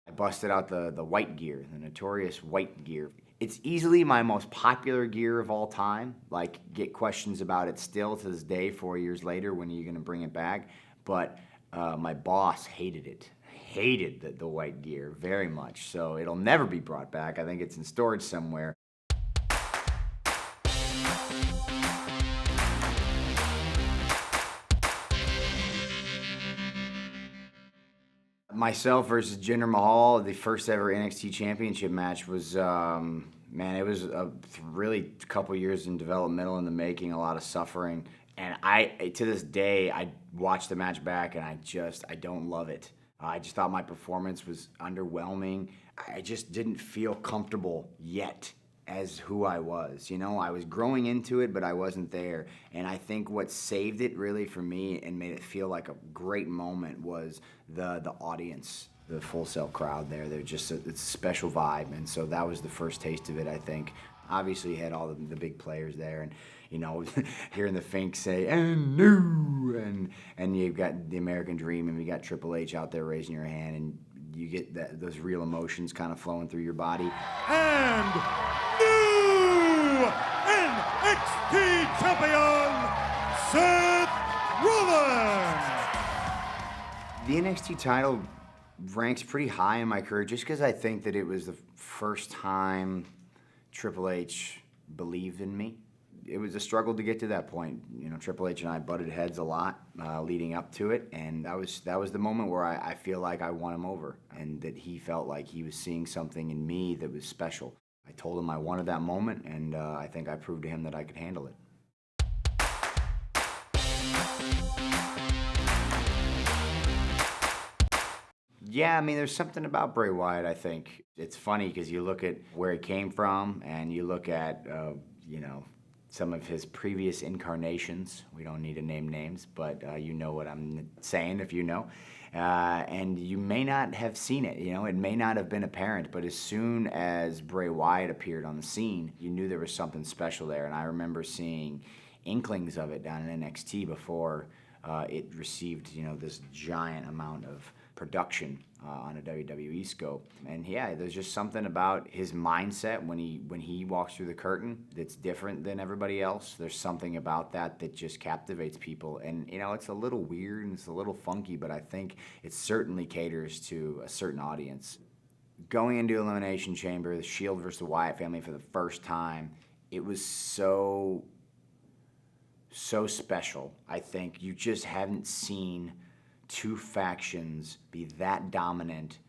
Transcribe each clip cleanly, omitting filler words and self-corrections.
I busted out the white gear, the notorious white gear. It's easily my most popular gear of all time. Like, get questions about it still to this day, 4 years later, when are you going to bring it back? But my boss hated it. Hated the white gear very much. So it'll never be brought back. I think it's in storage somewhere. Myself versus Jinder Mahal, the first ever NXT Championship match was, man, it was really a couple years in developmental in the making, a lot of suffering. And to this day, I watched the match back and I don't love it. I just thought my performance was underwhelming. I just didn't feel comfortable yet as who I was. You know, I was growing into it, but I wasn't there. And I think what saved it really for me and made it feel like a great moment was the audience, the Full Sail crowd there. They're just it's a special vibe. And so that was the first taste of it, I think. Obviously, you had all the big players there, and you know, hearing the Fink say "and new," and you've got the American Dream, and you got Triple H out there raising your hand, and you get those real emotions kind of flowing through your body. And new NXT champion, Seth Rollins. The NXT title ranks pretty high in my career, just because I think that it was the first time Triple H believed in me. It was a struggle to get to that point. You know, Triple H and I butted heads a lot leading up to it, and that was the moment where I feel like I won him over, and that he felt like he was seeing something in me that was special. I told him I wanted that moment, and I think I proved to him that I could handle it. Yeah, I mean, there's something about Bray Wyatt, I think. It's funny because you look at where he came from, and you look at, you know, some of his previous incarnations. We don't need to name names, but you know what I'm saying if you know. And you may not have seen it, you know, it may not have been apparent, but as soon as Bray Wyatt appeared on the scene, you knew there was something special there. And I remember seeing inklings of it down in NXT before it received, you know, this giant amount of production on a WWE scope. And yeah, there's just something about his mindset when he walks through the curtain that's different than everybody else. There's something about that just captivates people. And you know, it's a little weird and it's a little funky, but I think it certainly caters to a certain audience. Going into Elimination Chamber, the Shield versus the Wyatt family for the first time, it was so special. I think you just haven't seen two factions be that dominant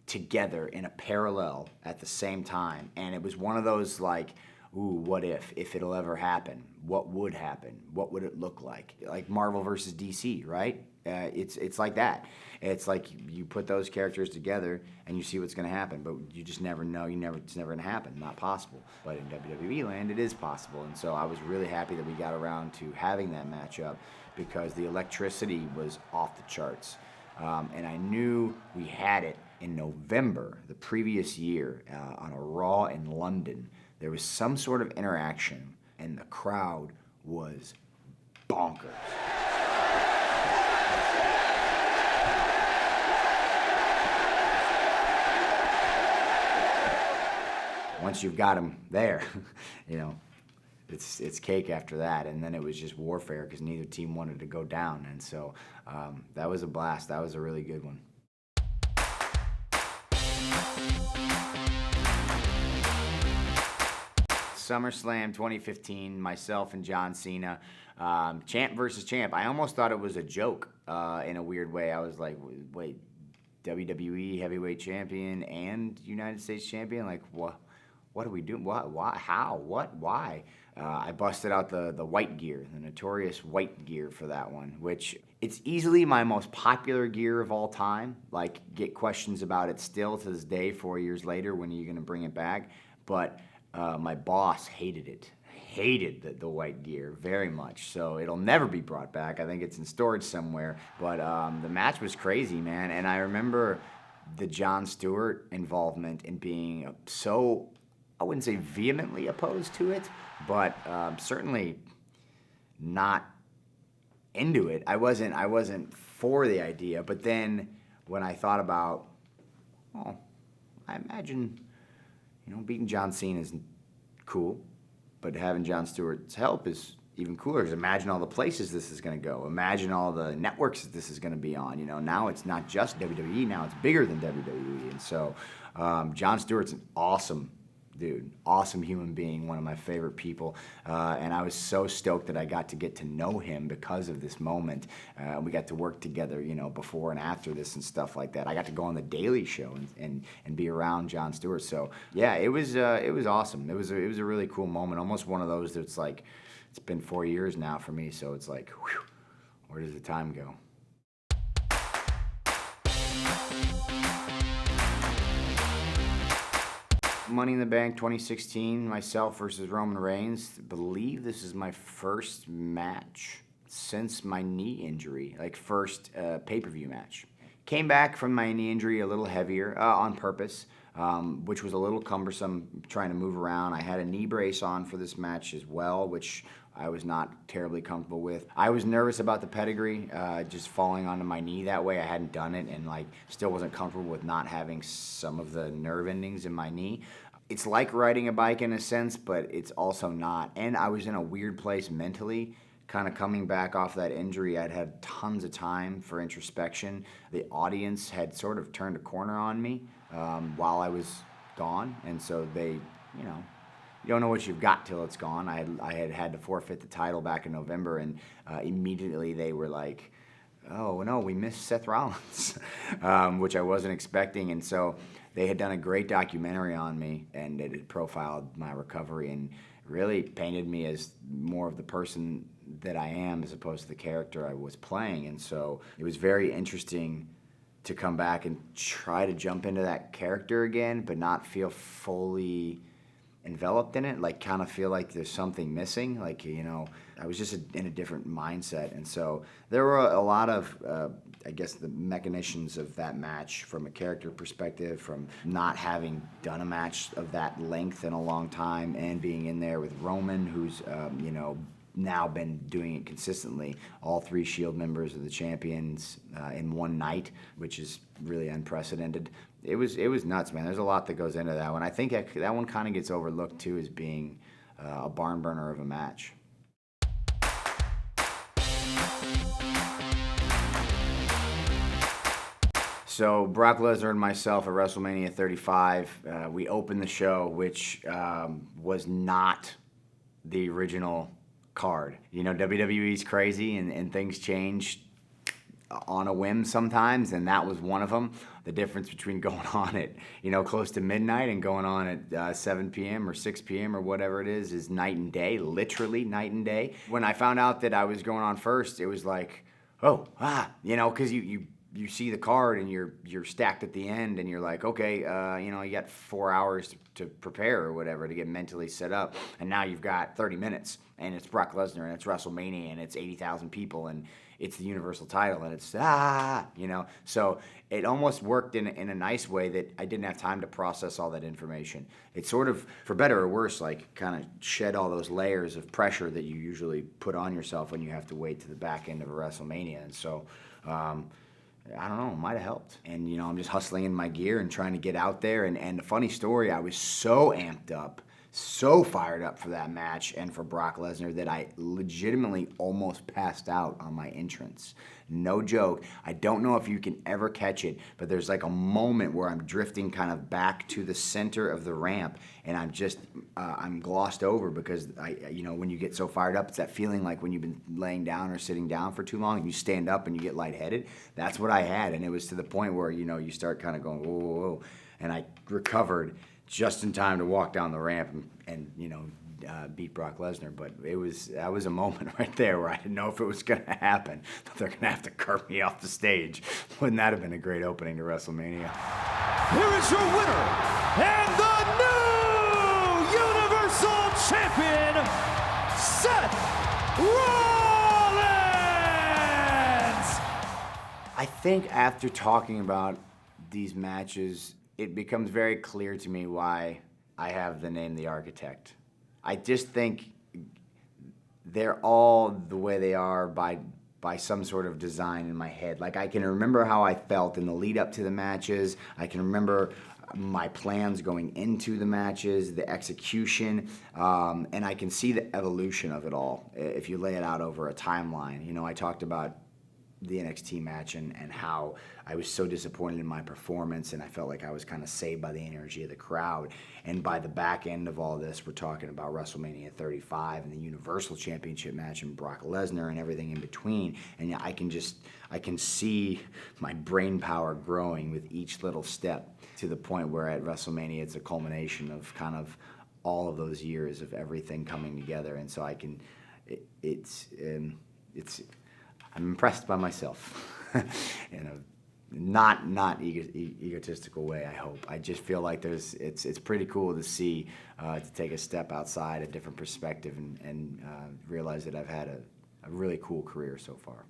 together in a parallel at the same time. And it was one of those like, ooh, what if it'll ever happen? What would happen? What would it look like? Like Marvel versus DC, right? It's like that. It's like you put those characters together and you see what's going to happen, but you just never know. It's never going to happen. Not possible. But in WWE land, it is possible. And so I was really happy that we got around to having that matchup because the electricity was off the charts. And I knew we had it in November, the previous year, on a Raw in London. There was some sort of interaction, and the crowd was bonkers. Once you've got them there, you know, it's cake after that. And then it was just warfare because neither team wanted to go down. And so that was a blast. That was a really good one. SummerSlam 2015, myself and John Cena, champ versus champ. I almost thought it was a joke in a weird way. I was like, wait, WWE heavyweight champion and United States champion? Like, what are we doing? What? Why? How? What? Why? I busted out the white gear, the notorious white gear for that one, which it's easily my most popular gear of all time. Like, get questions about it still to this day, 4 years later, when are you going to bring it back? But my boss hated it. Hated the white gear very much. So it'll never be brought back. I think it's in storage somewhere. But the match was crazy, man. And I remember the Jon Stewart involvement in being so, I wouldn't say vehemently opposed to it, but certainly not into it. I wasn't for the idea. But then when I thought about, oh, I imagine, beating John Cena is cool, but having Jon Stewart's help is even cooler. Because imagine all the places this is going to go. Imagine all the networks that this is going to be on. Now it's not just WWE. Now it's bigger than WWE. And so Jon Stewart's an awesome dude, awesome human being, one of my favorite people. And I was so stoked that I got to know him because of this moment. We got to work together, before and after this and stuff like that. I got to go on the Daily Show and be around Jon Stewart. So yeah, it was awesome. It was a really cool moment. Almost one of those that's like, it's been 4 years now for me. So it's like, whew, where does the time go? Money in the Bank 2016, myself versus Roman Reigns. I believe this is my first match since my knee injury, like first pay-per-view match. Came back from my knee injury a little heavier on purpose, which was a little cumbersome trying to move around. I had a knee brace on for this match as well, which I was not terribly comfortable with. I was nervous about the pedigree, just falling onto my knee that way. I hadn't done it and still wasn't comfortable with not having some of the nerve endings in my knee. It's like riding a bike in a sense, but it's also not. And I was in a weird place mentally, kind of coming back off that injury. I'd had tons of time for introspection. The audience had sort of turned a corner on me while I was gone. And so they, you don't know what you've got till it's gone. I had to forfeit the title back in November, and immediately they were like, oh no, we missed Seth Rollins, which I wasn't expecting. And so they had done a great documentary on me, and it had profiled my recovery and really painted me as more of the person that I am as opposed to the character I was playing. And so it was very interesting to come back and try to jump into that character again, but not feel fully enveloped in it, kind of feel like there's something missing. I was just in a different mindset. And so there were a lot of, I guess, the mechanisms of that match from a character perspective, from not having done a match of that length in a long time and being in there with Roman, who's, now been doing it consistently. All 3 Shield members of the champions in one night, which is really unprecedented. It was nuts, man. There's a lot that goes into that one. I think that one kind of gets overlooked too as being a barn burner of a match. So Brock Lesnar and myself at WrestleMania 35, we opened the show, which was not the original card. WWE's crazy and things change on a whim sometimes, and that was one of them. The difference between going on at, close to midnight and going on at 7 p.m. or 6 p.m. or whatever it is night and day, literally night and day. When I found out that I was going on first, it was like, because you see the card and you're stacked at the end and you're like, okay, you got 4 hours to prepare or whatever to get mentally set up, and now you've got 30 minutes, and it's Brock Lesnar and it's WrestleMania and it's 80,000 people and it's the Universal title and it's so it almost worked in a nice way that I didn't have time to process all that information. It sort of, for better or worse, kind of shed all those layers of pressure that you usually put on yourself when you have to wait to the back end of a WrestleMania. And so I don't know, it might have helped. And, I'm just hustling in my gear and trying to get out there. And the funny story, I was so amped up, so fired up for that match and for Brock Lesnar that I legitimately almost passed out on my entrance. No joke. I don't know if you can ever catch it, but there's a moment where I'm drifting kind of back to the center of the ramp, and I'm glossed over because when you get so fired up, it's that feeling like when you've been laying down or sitting down for too long and you stand up and you get lightheaded. That's what I had, and it was to the point where you start kind of going whoa, whoa, whoa, and I recovered just in time to walk down the ramp and beat Brock Lesnar. But that was a moment right there where I didn't know if it was going to happen. They're going to have to cart me off the stage. Wouldn't that have been a great opening to WrestleMania? Here is your winner and the new Universal Champion, Seth Rollins! I think after talking about these matches, it becomes very clear to me why I have the name The Architect. I just think they're all the way they are by some sort of design in my head. I can remember how I felt in the lead up to the matches. I can remember my plans going into the matches, the execution, and I can see the evolution of it all if you lay it out over a timeline. You know, I talked about the NXT match and how I was so disappointed in my performance, and I felt like I was kind of saved by the energy of the crowd. And by the back end of all this, we're talking about WrestleMania 35 and the Universal Championship match and Brock Lesnar and everything in between. And I can see my brain power growing with each little step to the point where at WrestleMania it's a culmination of kind of all of those years of everything coming together. And so I'm impressed by myself in a not egotistical way. I hope. I just feel like it's pretty cool to see to take a step outside, a different perspective, and realize that I've had a really cool career so far.